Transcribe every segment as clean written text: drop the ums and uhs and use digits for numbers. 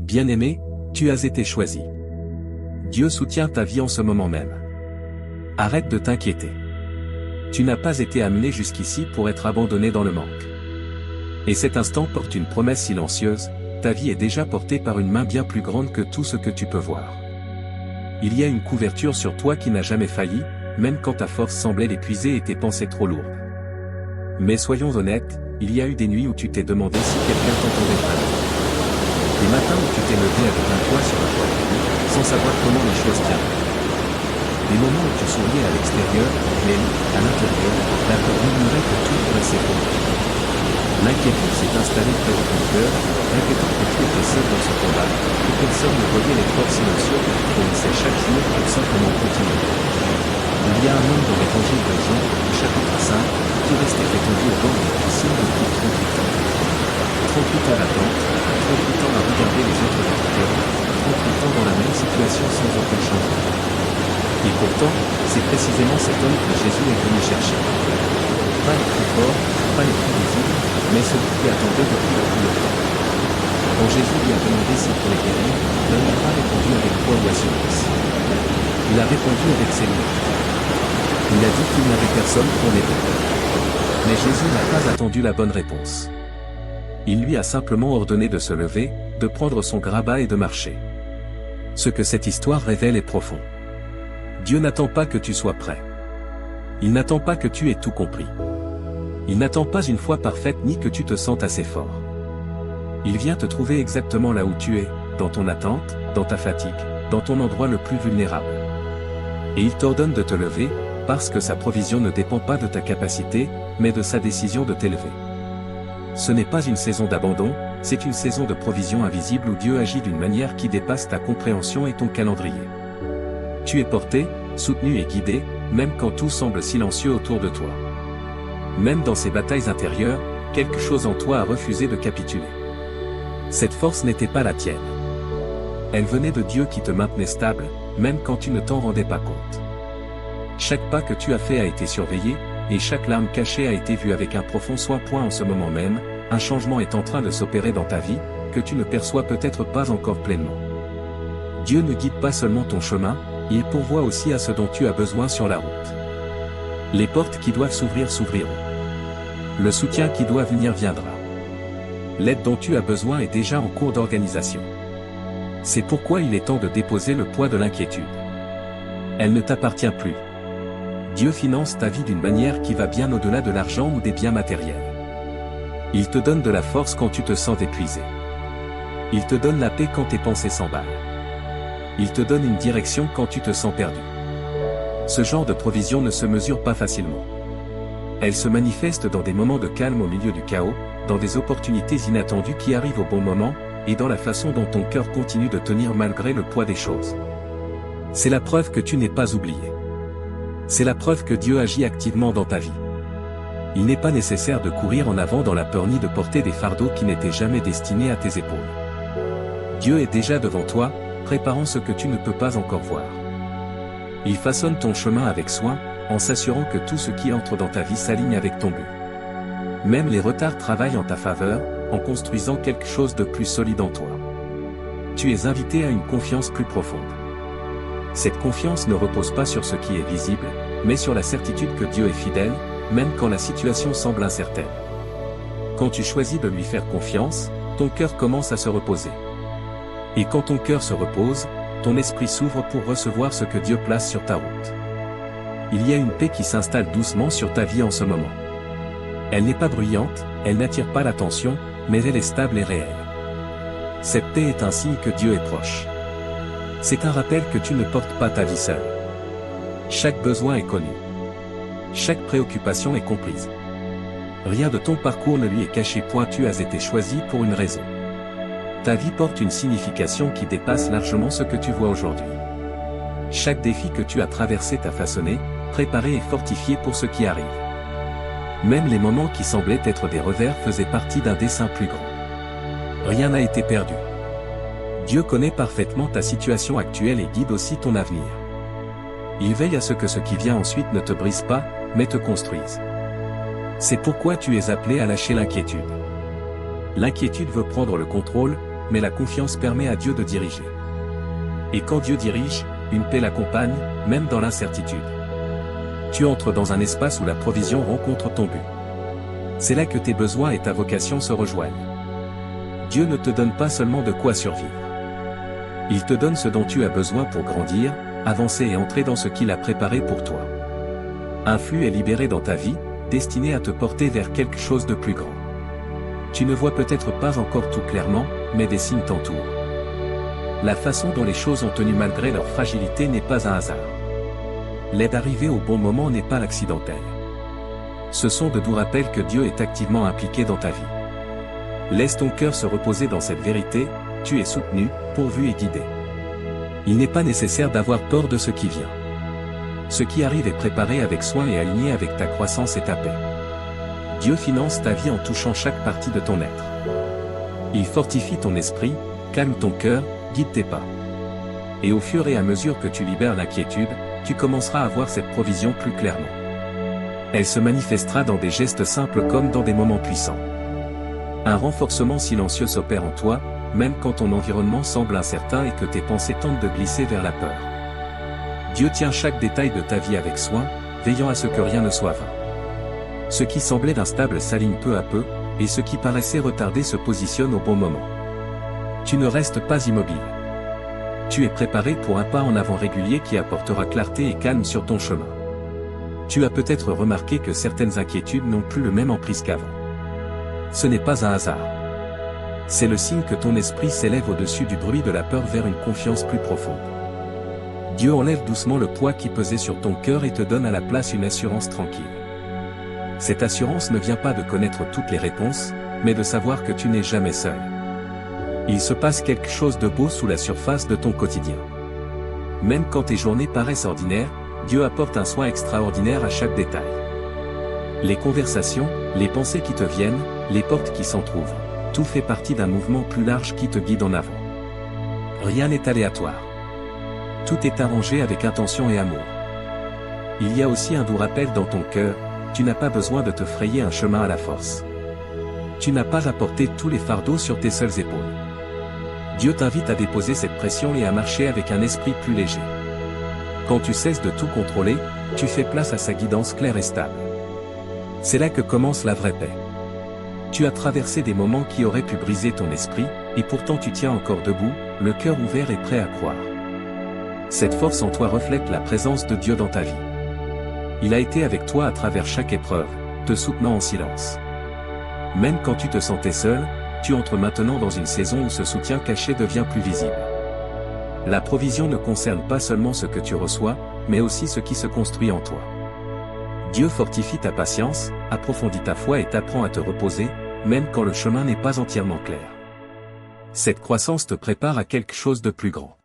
Bien-aimé, tu as été choisi. Dieu soutient ta vie en ce moment même. Arrête de t'inquiéter. Tu n'as pas été amené jusqu'ici pour être abandonné dans le manque. Et cet instant porte une promesse silencieuse, ta vie est déjà portée par une main bien plus grande que tout ce que tu peux voir. Il y a une couverture sur toi qui n'a jamais failli, même quand ta force semblait l'épuiser et tes pensées trop lourdes. Mais soyons honnêtes, il y a eu des nuits où tu t'es demandé si quelqu'un t'entendait vraiment. Des matins où tu t'es levé avec un poids sur la poitrine, sans savoir comment les choses tiennent. Des moments où tu souriais à l'extérieur, mais à l'intérieur, la peur murmurait que tout pourrait s'effondrer. L'inquiétude s'est installée près de ton cœur, répétant que tu étais seul dans ce combat, que personne ne voyait l'effort silencieux que tu fournissais chaque jour pour simplement continuer. Il y a un homme dans l'évangile de Jean, chapitre 5, qui restait étendu au bord d'une piscine depuis 38 ans. 38 ans d'attente, 38 ans à regarder les autres indiqueurs, 38 ans dans la même situation sans aucun changement. Et pourtant, c'est précisément cet homme que Jésus est venu chercher. Pas le plus fort, pas le plus visible, mais celui qui attendait depuis le plus longtemps. Quand Jésus lui a demandé s'il pourrait guérir, l'homme n'a pas répondu avec foi ou assurance. Il a répondu avec ses limites. Il a dit qu'il n'avait personne pour l'aider. Mais Jésus n'a pas attendu la bonne réponse. Il lui a simplement ordonné de se lever, de prendre son grabat et de marcher. Ce que cette histoire révèle est profond. Dieu n'attend pas que tu sois prêt. Il n'attend pas que tu aies tout compris. Il n'attend pas une foi parfaite ni que tu te sentes assez fort. Il vient te trouver exactement là où tu es, dans ton attente, dans ta fatigue, dans ton endroit le plus vulnérable. Et il t'ordonne de te lever, parce que sa provision ne dépend pas de ta capacité, mais de sa décision de t'élever. Ce n'est pas une saison d'abandon, c'est une saison de provision invisible où Dieu agit d'une manière qui dépasse ta compréhension et ton calendrier. Tu es porté, soutenu et guidé, même quand tout semble silencieux autour de toi. Même dans ces batailles intérieures, quelque chose en toi a refusé de capituler. Cette force n'était pas la tienne. Elle venait de Dieu qui te maintenait stable, même quand tu ne t'en rendais pas compte. Chaque pas que tu as fait a été surveillé, et chaque larme cachée a été vue avec un profond soin. En ce moment même, un changement est en train de s'opérer dans ta vie, que tu ne perçois peut-être pas encore pleinement. Dieu ne guide pas seulement ton chemin, il pourvoit aussi à ce dont tu as besoin sur la route. Les portes qui doivent s'ouvrir s'ouvriront. Le soutien qui doit venir viendra. L'aide dont tu as besoin est déjà en cours d'organisation. C'est pourquoi il est temps de déposer le poids de l'inquiétude. Elle ne t'appartient plus. Dieu finance ta vie d'une manière qui va bien au-delà de l'argent ou des biens matériels. Il te donne de la force quand tu te sens épuisé. Il te donne la paix quand tes pensées s'emballent. Il te donne une direction quand tu te sens perdu. Ce genre de provision ne se mesure pas facilement. Elle se manifeste dans des moments de calme au milieu du chaos, dans des opportunités inattendues qui arrivent au bon moment, et dans la façon dont ton cœur continue de tenir malgré le poids des choses. C'est la preuve que tu n'es pas oublié. C'est la preuve que Dieu agit activement dans ta vie. Il n'est pas nécessaire de courir en avant dans la peur ni de porter des fardeaux qui n'étaient jamais destinés à tes épaules. Dieu est déjà devant toi, préparant ce que tu ne peux pas encore voir. Il façonne ton chemin avec soin, en s'assurant que tout ce qui entre dans ta vie s'aligne avec ton but. Même les retards travaillent en ta faveur, en construisant quelque chose de plus solide en toi. Tu es invité à une confiance plus profonde. Cette confiance ne repose pas sur ce qui est visible, mais sur la certitude que Dieu est fidèle, même quand la situation semble incertaine. Quand tu choisis de lui faire confiance, ton cœur commence à se reposer. Et quand ton cœur se repose, ton esprit s'ouvre pour recevoir ce que Dieu place sur ta route. Il y a une paix qui s'installe doucement sur ta vie en ce moment. Elle n'est pas bruyante, elle n'attire pas l'attention, mais elle est stable et réelle. Cette paix est un signe que Dieu est proche. C'est un rappel que tu ne portes pas ta vie seule. Chaque besoin est connu. Chaque préoccupation est comprise. Rien de ton parcours ne lui est caché. Tu as été choisi pour une raison. Ta vie porte une signification qui dépasse largement ce que tu vois aujourd'hui. Chaque défi que tu as traversé t'a façonné, préparé et fortifié pour ce qui arrive. Même les moments qui semblaient être des revers faisaient partie d'un dessein plus grand. Rien n'a été perdu. Dieu connaît parfaitement ta situation actuelle et guide aussi ton avenir. Il veille à ce que ce qui vient ensuite ne te brise pas, mais te construise. C'est pourquoi tu es appelé à lâcher l'inquiétude. L'inquiétude veut prendre le contrôle, mais la confiance permet à Dieu de diriger. Et quand Dieu dirige, une paix l'accompagne, même dans l'incertitude. Tu entres dans un espace où la provision rencontre ton but. C'est là que tes besoins et ta vocation se rejoignent. Dieu ne te donne pas seulement de quoi survivre. Il te donne ce dont tu as besoin pour grandir, avancer et entrer dans ce qu'il a préparé pour toi. Un flux est libéré dans ta vie, destiné à te porter vers quelque chose de plus grand. Tu ne vois peut-être pas encore tout clairement, mais des signes t'entourent. La façon dont les choses ont tenu malgré leur fragilité n'est pas un hasard. L'aide arrivée au bon moment n'est pas l'accidentel. Ce sont de doux rappels que Dieu est activement impliqué dans ta vie. Laisse ton cœur se reposer dans cette vérité, tu es soutenu, pourvu et guidé. Il n'est pas nécessaire d'avoir peur de ce qui vient. Ce qui arrive est préparé avec soin et aligné avec ta croissance et ta paix. Dieu finance ta vie en touchant chaque partie de ton être. Il fortifie ton esprit, calme ton cœur, guide tes pas. Et au fur et à mesure que tu libères l'inquiétude, tu commenceras à voir cette provision plus clairement. Elle se manifestera dans des gestes simples comme dans des moments puissants. Un renforcement silencieux s'opère en toi, même quand ton environnement semble incertain et que tes pensées tentent de glisser vers la peur. Dieu tient chaque détail de ta vie avec soin, veillant à ce que rien ne soit vain. Ce qui semblait instable s'aligne peu à peu, et ce qui paraissait retardé se positionne au bon moment. Tu ne restes pas immobile. Tu es préparé pour un pas en avant régulier qui apportera clarté et calme sur ton chemin. Tu as peut-être remarqué que certaines inquiétudes n'ont plus le même emprise qu'avant. Ce n'est pas un hasard. C'est le signe que ton esprit s'élève au-dessus du bruit de la peur vers une confiance plus profonde. Dieu enlève doucement le poids qui pesait sur ton cœur et te donne à la place une assurance tranquille. Cette assurance ne vient pas de connaître toutes les réponses, mais de savoir que tu n'es jamais seul. Il se passe quelque chose de beau sous la surface de ton quotidien. Même quand tes journées paraissent ordinaires, Dieu apporte un soin extraordinaire à chaque détail. Les conversations, les pensées qui te viennent, les portes qui s'entr'ouvrent, tout fait partie d'un mouvement plus large qui te guide en avant. Rien n'est aléatoire. Tout est arrangé avec intention et amour. Il y a aussi un doux rappel dans ton cœur, tu n'as pas besoin de te frayer un chemin à la force. Tu n'as pas à porter tous les fardeaux sur tes seules épaules. Dieu t'invite à déposer cette pression et à marcher avec un esprit plus léger. Quand tu cesses de tout contrôler, tu fais place à sa guidance claire et stable. C'est là que commence la vraie paix. Tu as traversé des moments qui auraient pu briser ton esprit, et pourtant tu tiens encore debout, le cœur ouvert et prêt à croire. Cette force en toi reflète la présence de Dieu dans ta vie. Il a été avec toi à travers chaque épreuve, te soutenant en silence. Même quand tu te sentais seul, tu entres maintenant dans une saison où ce soutien caché devient plus visible. La provision ne concerne pas seulement ce que tu reçois, mais aussi ce qui se construit en toi. Dieu fortifie ta patience, approfondit ta foi et t'apprend à te reposer, même quand le chemin n'est pas entièrement clair. Cette croissance te prépare à quelque chose de plus grand.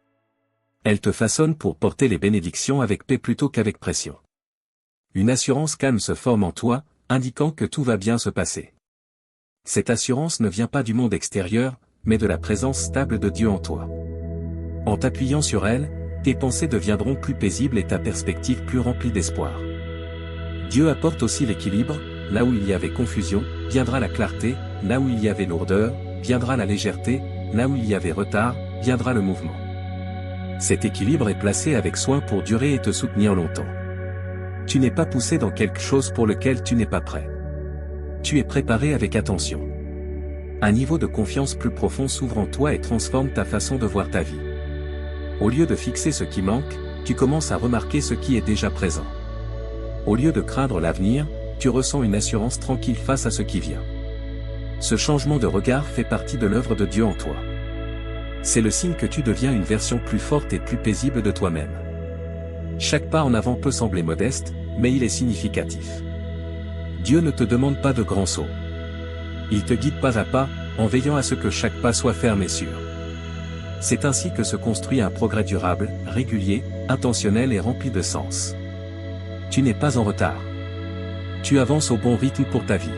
Elle te façonne pour porter les bénédictions avec paix plutôt qu'avec pression. Une assurance calme se forme en toi, indiquant que tout va bien se passer. Cette assurance ne vient pas du monde extérieur, mais de la présence stable de Dieu en toi. En t'appuyant sur elle, tes pensées deviendront plus paisibles et ta perspective plus remplie d'espoir. Dieu apporte aussi l'équilibre, là où il y avait confusion, viendra la clarté, là où il y avait lourdeur, viendra la légèreté, là où il y avait retard, viendra le mouvement. Cet équilibre est placé avec soin pour durer et te soutenir longtemps. Tu n'es pas poussé dans quelque chose pour lequel tu n'es pas prêt. Tu es préparé avec attention. Un niveau de confiance plus profond s'ouvre en toi et transforme ta façon de voir ta vie. Au lieu de fixer ce qui manque, tu commences à remarquer ce qui est déjà présent. Au lieu de craindre l'avenir, tu ressens une assurance tranquille face à ce qui vient. Ce changement de regard fait partie de l'œuvre de Dieu en toi. C'est le signe que tu deviens une version plus forte et plus paisible de toi-même. Chaque pas en avant peut sembler modeste, mais il est significatif. Dieu ne te demande pas de grands sauts. Il te guide pas à pas, en veillant à ce que chaque pas soit ferme et sûr. C'est ainsi que se construit un progrès durable, régulier, intentionnel et rempli de sens. Tu n'es pas en retard. Tu avances au bon rythme pour ta vie.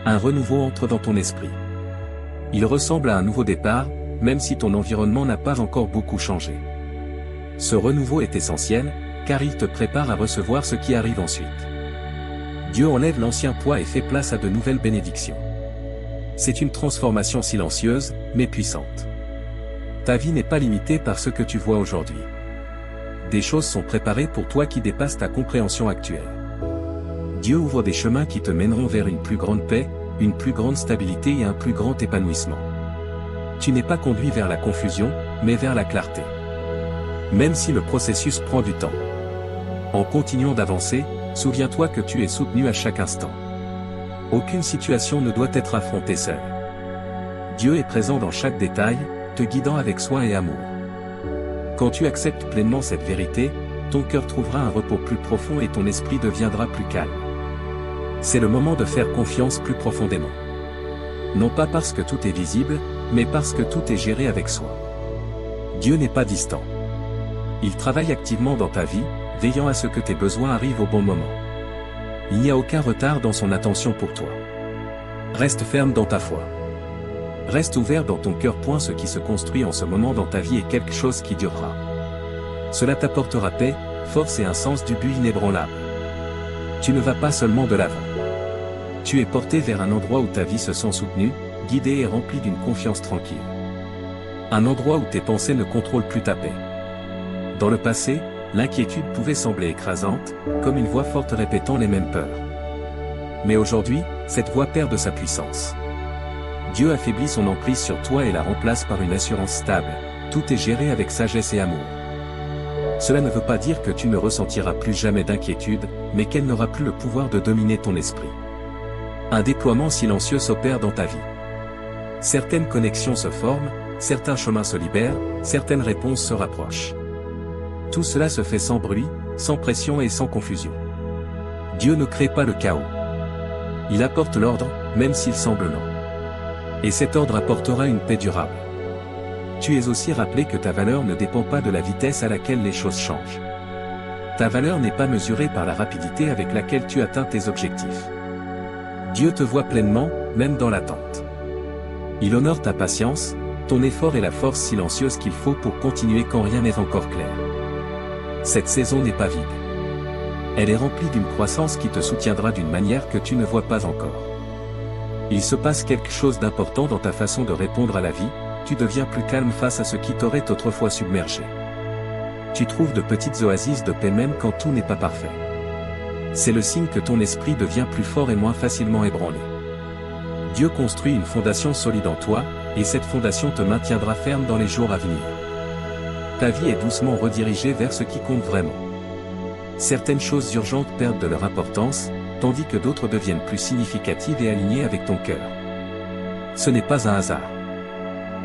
Un renouveau entre dans ton esprit. Il ressemble à un nouveau départ, même si ton environnement n'a pas encore beaucoup changé. Ce renouveau est essentiel, car il te prépare à recevoir ce qui arrive ensuite. Dieu enlève l'ancien poids et fait place à de nouvelles bénédictions. C'est une transformation silencieuse, mais puissante. Ta vie n'est pas limitée par ce que tu vois aujourd'hui. Des choses sont préparées pour toi qui dépassent ta compréhension actuelle. Dieu ouvre des chemins qui te mèneront vers une plus grande paix, une plus grande stabilité et un plus grand épanouissement. Tu n'es pas conduit vers la confusion, mais vers la clarté. Même si le processus prend du temps. En continuant d'avancer, souviens-toi que tu es soutenu à chaque instant. Aucune situation ne doit être affrontée seule. Dieu est présent dans chaque détail, te guidant avec soin et amour. Quand tu acceptes pleinement cette vérité, ton cœur trouvera un repos plus profond et ton esprit deviendra plus calme. C'est le moment de faire confiance plus profondément. Non pas parce que tout est visible, mais parce que tout est géré avec soin. Dieu n'est pas distant. Il travaille activement dans ta vie, veillant à ce que tes besoins arrivent au bon moment. Il n'y a aucun retard dans son attention pour toi. Reste ferme dans ta foi. Reste ouvert dans ton cœur. Ce qui se construit en ce moment dans ta vie est quelque chose qui durera. Cela t'apportera paix, force et un sens du but inébranlable. Tu ne vas pas seulement de l'avant. Tu es porté vers un endroit où ta vie se sent soutenue, guidée et remplie d'une confiance tranquille. Un endroit où tes pensées ne contrôlent plus ta paix. Dans le passé, l'inquiétude pouvait sembler écrasante, comme une voix forte répétant les mêmes peurs. Mais aujourd'hui, cette voix perd de sa puissance. Dieu affaiblit son emprise sur toi et la remplace par une assurance stable. Tout est géré avec sagesse et amour. Cela ne veut pas dire que tu ne ressentiras plus jamais d'inquiétude, mais qu'elle n'aura plus le pouvoir de dominer ton esprit. Un déploiement silencieux s'opère dans ta vie. Certaines connexions se forment, certains chemins se libèrent, certaines réponses se rapprochent. Tout cela se fait sans bruit, sans pression et sans confusion. Dieu ne crée pas le chaos. Il apporte l'ordre, même s'il semble lent. Et cet ordre apportera une paix durable. Tu es aussi rappelé que ta valeur ne dépend pas de la vitesse à laquelle les choses changent. Ta valeur n'est pas mesurée par la rapidité avec laquelle tu atteins tes objectifs. Dieu te voit pleinement, même dans l'attente. Il honore ta patience, ton effort et la force silencieuse qu'il faut pour continuer quand rien n'est encore clair. Cette saison n'est pas vide. Elle est remplie d'une croissance qui te soutiendra d'une manière que tu ne vois pas encore. Il se passe quelque chose d'important dans ta façon de répondre à la vie, tu deviens plus calme face à ce qui t'aurait autrefois submergé. Tu trouves de petites oasis de paix même quand tout n'est pas parfait. C'est le signe que ton esprit devient plus fort et moins facilement ébranlé. Dieu construit une fondation solide en toi, et cette fondation te maintiendra ferme dans les jours à venir. Ta vie est doucement redirigée vers ce qui compte vraiment. Certaines choses urgentes perdent de leur importance, tandis que d'autres deviennent plus significatives et alignées avec ton cœur. Ce n'est pas un hasard.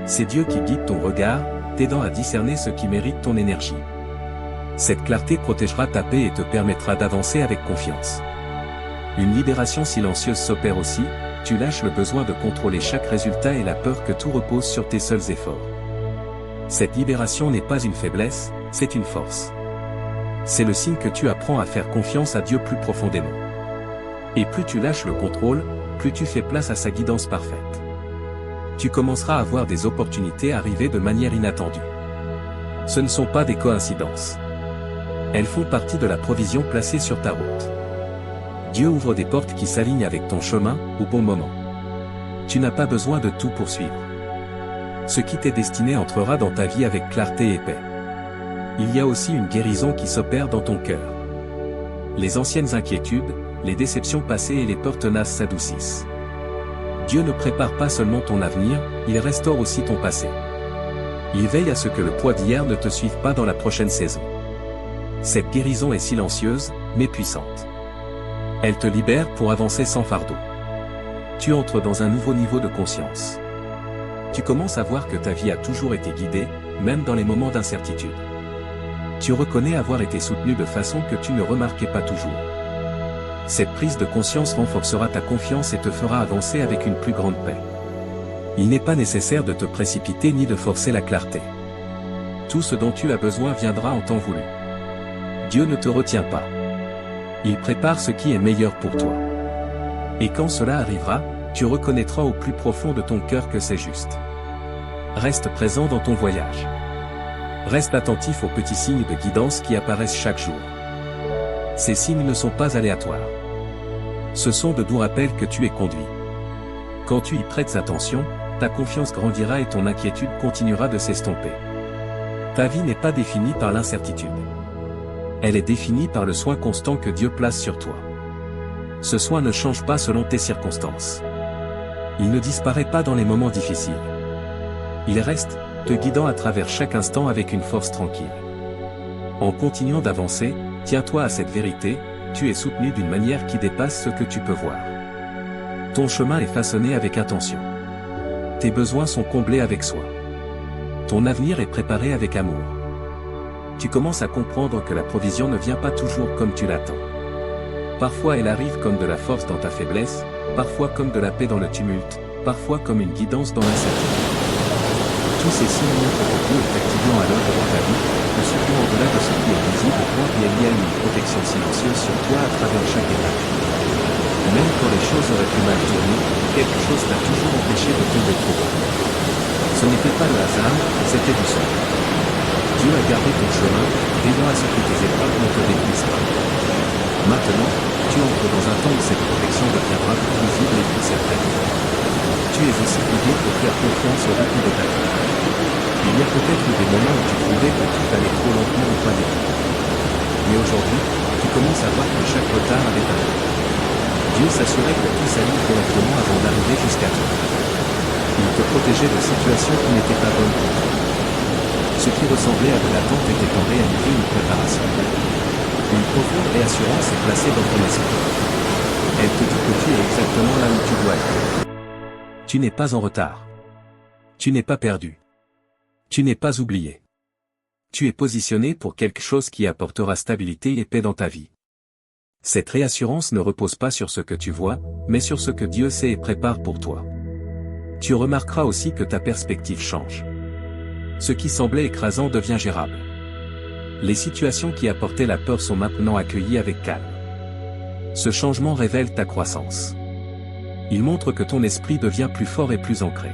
C'est Dieu qui guide ton regard, t'aidant à discerner ce qui mérite ton énergie. Cette clarté protégera ta paix et te permettra d'avancer avec confiance. Une libération silencieuse s'opère aussi, tu lâches le besoin de contrôler chaque résultat et la peur que tout repose sur tes seuls efforts. Cette libération n'est pas une faiblesse, c'est une force. C'est le signe que tu apprends à faire confiance à Dieu plus profondément. Et plus tu lâches le contrôle, plus tu fais place à sa guidance parfaite. Tu commenceras à voir des opportunités arriver de manière inattendue. Ce ne sont pas des coïncidences. Elles font partie de la provision placée sur ta route. Dieu ouvre des portes qui s'alignent avec ton chemin, au bon moment. Tu n'as pas besoin de tout poursuivre. Ce qui t'est destiné entrera dans ta vie avec clarté et paix. Il y a aussi une guérison qui s'opère dans ton cœur. Les anciennes inquiétudes, les déceptions passées et les peurs tenaces s'adoucissent. Dieu ne prépare pas seulement ton avenir, il restaure aussi ton passé. Il veille à ce que le poids d'hier ne te suive pas dans la prochaine saison. Cette guérison est silencieuse, mais puissante. Elle te libère pour avancer sans fardeau. Tu entres dans un nouveau niveau de conscience. Tu commences à voir que ta vie a toujours été guidée, même dans les moments d'incertitude. Tu reconnais avoir été soutenu de façon que tu ne remarquais pas toujours. Cette prise de conscience renforcera ta confiance et te fera avancer avec une plus grande paix. Il n'est pas nécessaire de te précipiter ni de forcer la clarté. Tout ce dont tu as besoin viendra en temps voulu. Dieu ne te retient pas. Il prépare ce qui est meilleur pour toi. Et quand cela arrivera, tu reconnaîtras au plus profond de ton cœur que c'est juste. Reste présent dans ton voyage. Reste attentif aux petits signes de guidance qui apparaissent chaque jour. Ces signes ne sont pas aléatoires. Ce sont de doux rappels que tu es conduit. Quand tu y prêtes attention, ta confiance grandira et ton inquiétude continuera de s'estomper. Ta vie n'est pas définie par l'incertitude. Elle est définie par le soin constant que Dieu place sur toi. Ce soin ne change pas selon tes circonstances. Il ne disparaît pas dans les moments difficiles. Il reste, te guidant à travers chaque instant avec une force tranquille. En continuant d'avancer, tiens-toi à cette vérité, tu es soutenu d'une manière qui dépasse ce que tu peux voir. Ton chemin est façonné avec intention. Tes besoins sont comblés avec soin. Ton avenir est préparé avec amour. Tu commences à comprendre que la provision ne vient pas toujours comme tu l'attends. Parfois elle arrive comme de la force dans ta faiblesse, parfois comme de la paix dans le tumulte, parfois comme une guidance dans l'incertitude. Tous ces signes montrent que Dieu est activement à l'œuvre dans ta vie, te soutenant au-delà de ce qui est visible pour toi, et il y a une protection silencieuse sur toi à travers chaque étape. Même quand les choses auraient pu mal tourner, quelque chose t'a toujours empêché de tomber trop bas. Ce n'était pas le hasard, c'était du sort. Dieu a gardé ton chemin, veillant à ce que tes épreuves ne te détruisent pas. Maintenant, tu entres dans un temps où cette protection deviendra plus visible et plus certaine. Tu es aussi guidé pour faire confiance au rythme de ta vie. Il y a peut-être eu des moments où tu trouvais que tout allait trop lentement ou pas du tout. Mais aujourd'hui, tu commences à voir que chaque retard avait un but. Dieu s'assurait que tout s'aligne correctement avant d'arriver jusqu'à toi. Il te protégeait de situations qui n'étaient pas bonnes pour toi. Ce qui ressemblait à de l'attente était en réalité une préparation. Une profonde réassurance est placée dans ton esprit. Elle te dit que tu es exactement là où tu dois être. Tu n'es pas en retard. Tu n'es pas perdu. Tu n'es pas oublié. Tu es positionné pour quelque chose qui apportera stabilité et paix dans ta vie. Cette réassurance ne repose pas sur ce que tu vois, mais sur ce que Dieu sait et prépare pour toi. Tu remarqueras aussi que ta perspective change. Ce qui semblait écrasant devient gérable. Les situations qui apportaient la peur sont maintenant accueillies avec calme. Ce changement révèle ta croissance. Il montre que ton esprit devient plus fort et plus ancré.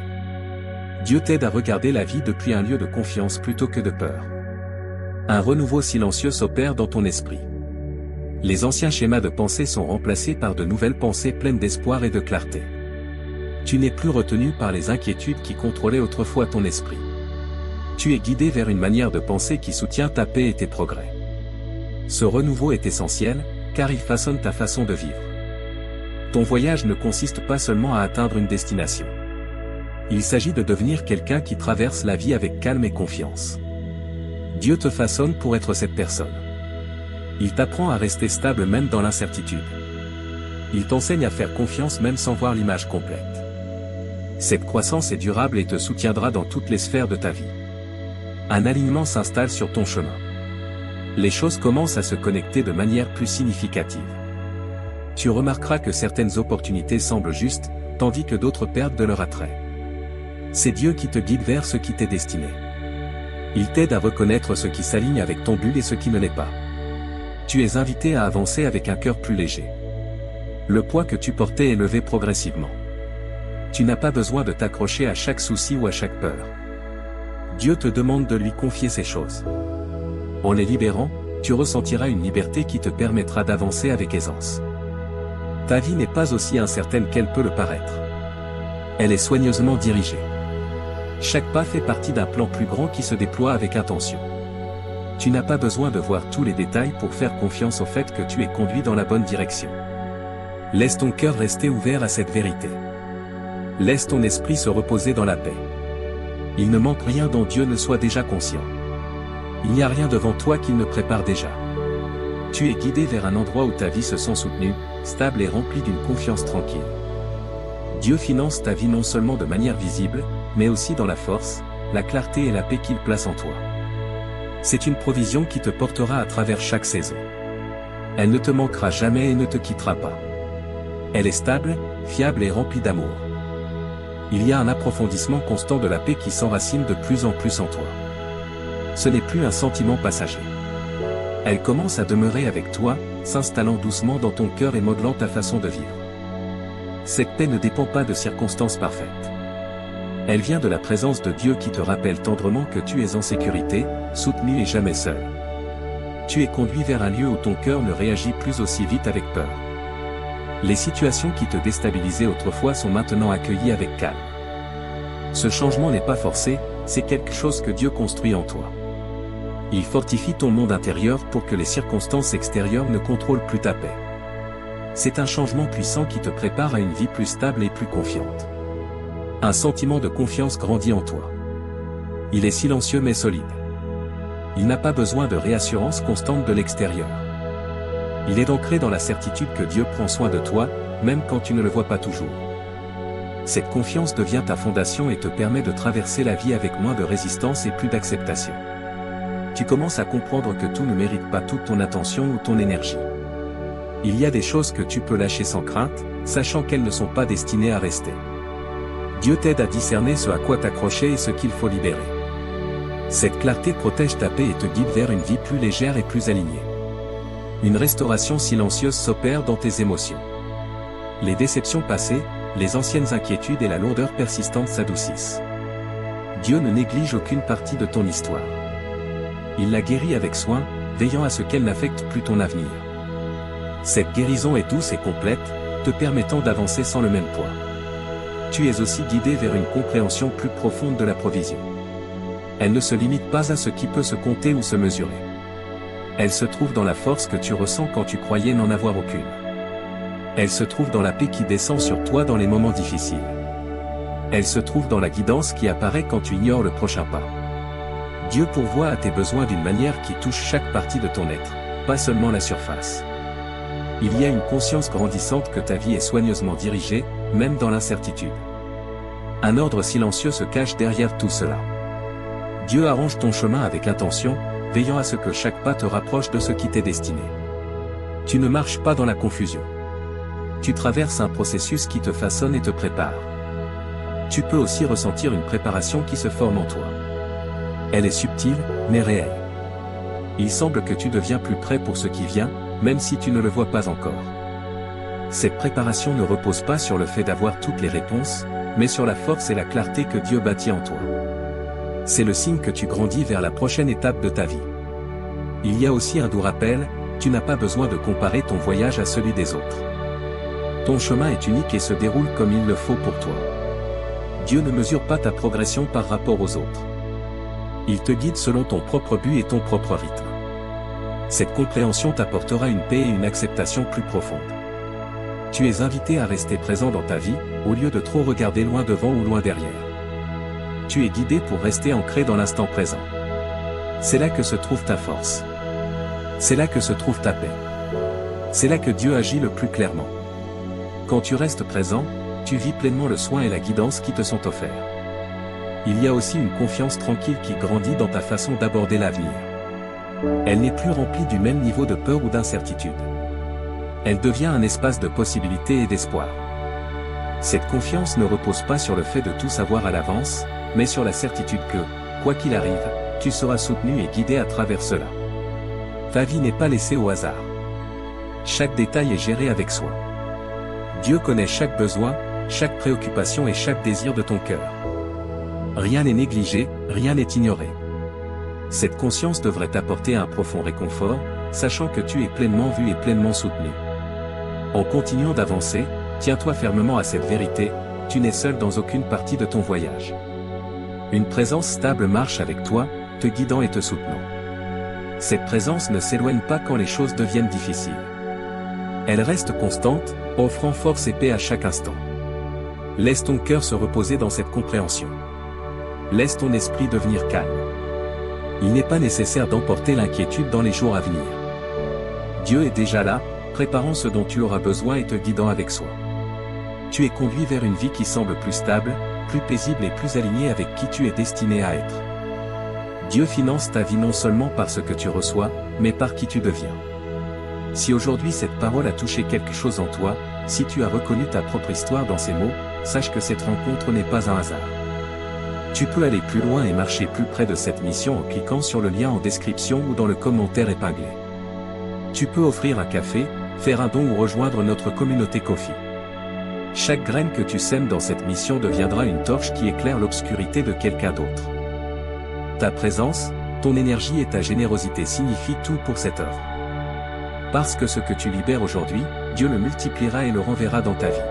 Dieu t'aide à regarder la vie depuis un lieu de confiance plutôt que de peur. Un renouveau silencieux s'opère dans ton esprit. Les anciens schémas de pensée sont remplacés par de nouvelles pensées pleines d'espoir et de clarté. Tu n'es plus retenu par les inquiétudes qui contrôlaient autrefois ton esprit. Tu es guidé vers une manière de penser qui soutient ta paix et tes progrès. Ce renouveau est essentiel, car il façonne ta façon de vivre. Ton voyage ne consiste pas seulement à atteindre une destination. Il s'agit de devenir quelqu'un qui traverse la vie avec calme et confiance. Dieu te façonne pour être cette personne. Il t'apprend à rester stable même dans l'incertitude. Il t'enseigne à faire confiance même sans voir l'image complète. Cette croissance est durable et te soutiendra dans toutes les sphères de ta vie. Un alignement s'installe sur ton chemin. Les choses commencent à se connecter de manière plus significative. Tu remarqueras que certaines opportunités semblent justes, tandis que d'autres perdent de leur attrait. C'est Dieu qui te guide vers ce qui t'est destiné. Il t'aide à reconnaître ce qui s'aligne avec ton but et ce qui ne l'est pas. Tu es invité à avancer avec un cœur plus léger. Le poids que tu portais est levé progressivement. Tu n'as pas besoin de t'accrocher à chaque souci ou à chaque peur. Dieu te demande de lui confier ces choses. En les libérant, tu ressentiras une liberté qui te permettra d'avancer avec aisance. Ta vie n'est pas aussi incertaine qu'elle peut le paraître. Elle est soigneusement dirigée. Chaque pas fait partie d'un plan plus grand qui se déploie avec intention. Tu n'as pas besoin de voir tous les détails pour faire confiance au fait que tu es conduit dans la bonne direction. Laisse ton cœur rester ouvert à cette vérité. Laisse ton esprit se reposer dans la paix. Il ne manque rien dont Dieu ne soit déjà conscient. Il n'y a rien devant toi qu'il ne prépare déjà. Tu es guidé vers un endroit où ta vie se sent soutenue, stable et remplie d'une confiance tranquille. Dieu finance ta vie non seulement de manière visible, mais aussi dans la force, la clarté et la paix qu'il place en toi. C'est une provision qui te portera à travers chaque saison. Elle ne te manquera jamais et ne te quittera pas. Elle est stable, fiable et remplie d'amour. Il y a un approfondissement constant de la paix qui s'enracine de plus en plus en toi. Ce n'est plus un sentiment passager. Elle commence à demeurer avec toi, s'installant doucement dans ton cœur et modelant ta façon de vivre. Cette paix ne dépend pas de circonstances parfaites. Elle vient de la présence de Dieu qui te rappelle tendrement que tu es en sécurité, soutenu et jamais seul. Tu es conduit vers un lieu où ton cœur ne réagit plus aussi vite avec peur. Les situations qui te déstabilisaient autrefois sont maintenant accueillies avec calme. Ce changement n'est pas forcé, c'est quelque chose que Dieu construit en toi. Il fortifie ton monde intérieur pour que les circonstances extérieures ne contrôlent plus ta paix. C'est un changement puissant qui te prépare à une vie plus stable et plus confiante. Un sentiment de confiance grandit en toi. Il est silencieux mais solide. Il n'a pas besoin de réassurance constante de l'extérieur. Il est ancré dans la certitude que Dieu prend soin de toi, même quand tu ne le vois pas toujours. Cette confiance devient ta fondation et te permet de traverser la vie avec moins de résistance et plus d'acceptation. Tu commences à comprendre que tout ne mérite pas toute ton attention ou ton énergie. Il y a des choses que tu peux lâcher sans crainte, sachant qu'elles ne sont pas destinées à rester. Dieu t'aide à discerner ce à quoi t'accrocher et ce qu'il faut libérer. Cette clarté protège ta paix et te guide vers une vie plus légère et plus alignée. Une restauration silencieuse s'opère dans tes émotions. Les déceptions passées, les anciennes inquiétudes et la lourdeur persistante s'adoucissent. Dieu ne néglige aucune partie de ton histoire. Il la guérit avec soin, veillant à ce qu'elle n'affecte plus ton avenir. Cette guérison est douce et complète, te permettant d'avancer sans le même poids. Tu es aussi guidé vers une compréhension plus profonde de la provision. Elle ne se limite pas à ce qui peut se compter ou se mesurer. Elle se trouve dans la force que tu ressens quand tu croyais n'en avoir aucune. Elle se trouve dans la paix qui descend sur toi dans les moments difficiles. Elle se trouve dans la guidance qui apparaît quand tu ignores le prochain pas. Dieu pourvoit à tes besoins d'une manière qui touche chaque partie de ton être, pas seulement la surface. Il y a une conscience grandissante que ta vie est soigneusement dirigée, même dans l'incertitude. Un ordre silencieux se cache derrière tout cela. Dieu arrange ton chemin avec intention, veillant à ce que chaque pas te rapproche de ce qui t'est destiné. Tu ne marches pas dans la confusion. Tu traverses un processus qui te façonne et te prépare. Tu peux aussi ressentir une préparation qui se forme en toi. Elle est subtile, mais réelle. Il semble que tu deviens plus prêt pour ce qui vient, même si tu ne le vois pas encore. Cette préparation ne repose pas sur le fait d'avoir toutes les réponses, mais sur la force et la clarté que Dieu bâtit en toi. C'est le signe que tu grandis vers la prochaine étape de ta vie. Il y a aussi un doux rappel, tu n'as pas besoin de comparer ton voyage à celui des autres. Ton chemin est unique et se déroule comme il le faut pour toi. Dieu ne mesure pas ta progression par rapport aux autres. Il te guide selon ton propre but et ton propre rythme. Cette compréhension t'apportera une paix et une acceptation plus profonde. Tu es invité à rester présent dans ta vie, au lieu de trop regarder loin devant ou loin derrière. Tu es guidé pour rester ancré dans l'instant présent. C'est là que se trouve ta force. C'est là que se trouve ta paix. C'est là que Dieu agit le plus clairement. Quand tu restes présent, tu vis pleinement le soin et la guidance qui te sont offerts. Il y a aussi une confiance tranquille qui grandit dans ta façon d'aborder l'avenir. Elle n'est plus remplie du même niveau de peur ou d'incertitude. Elle devient un espace de possibilités et d'espoir. Cette confiance ne repose pas sur le fait de tout savoir à l'avance, mais sur la certitude que, quoi qu'il arrive, tu seras soutenu et guidé à travers cela. Ta vie n'est pas laissée au hasard. Chaque détail est géré avec soin. Dieu connaît chaque besoin, chaque préoccupation et chaque désir de ton cœur. Rien n'est négligé, rien n'est ignoré. Cette conscience devrait t'apporter un profond réconfort, sachant que tu es pleinement vu et pleinement soutenu. En continuant d'avancer, tiens-toi fermement à cette vérité, tu n'es seul dans aucune partie de ton voyage. Une présence stable marche avec toi, te guidant et te soutenant. Cette présence ne s'éloigne pas quand les choses deviennent difficiles. Elle reste constante, offrant force et paix à chaque instant. Laisse ton cœur se reposer dans cette compréhension. Laisse ton esprit devenir calme. Il n'est pas nécessaire d'emporter l'inquiétude dans les jours à venir. Dieu est déjà là, préparant ce dont tu auras besoin et te guidant avec soin. Tu es conduit vers une vie qui semble plus stable, plus paisible et plus alignée avec qui tu es destiné à être. Dieu finance ta vie non seulement par ce que tu reçois, mais par qui tu deviens. Si aujourd'hui cette parole a touché quelque chose en toi, si tu as reconnu ta propre histoire dans ces mots, sache que cette rencontre n'est pas un hasard. Tu peux aller plus loin et marcher plus près de cette mission en cliquant sur le lien en description ou dans le commentaire épinglé. Tu peux offrir un café, faire un don ou rejoindre notre communauté Ko-fi. Chaque graine que tu sèmes dans cette mission deviendra une torche qui éclaire l'obscurité de quelqu'un d'autre. Ta présence, ton énergie et ta générosité signifient tout pour cette œuvre. Parce que ce que tu libères aujourd'hui, Dieu le multipliera et le renverra dans ta vie.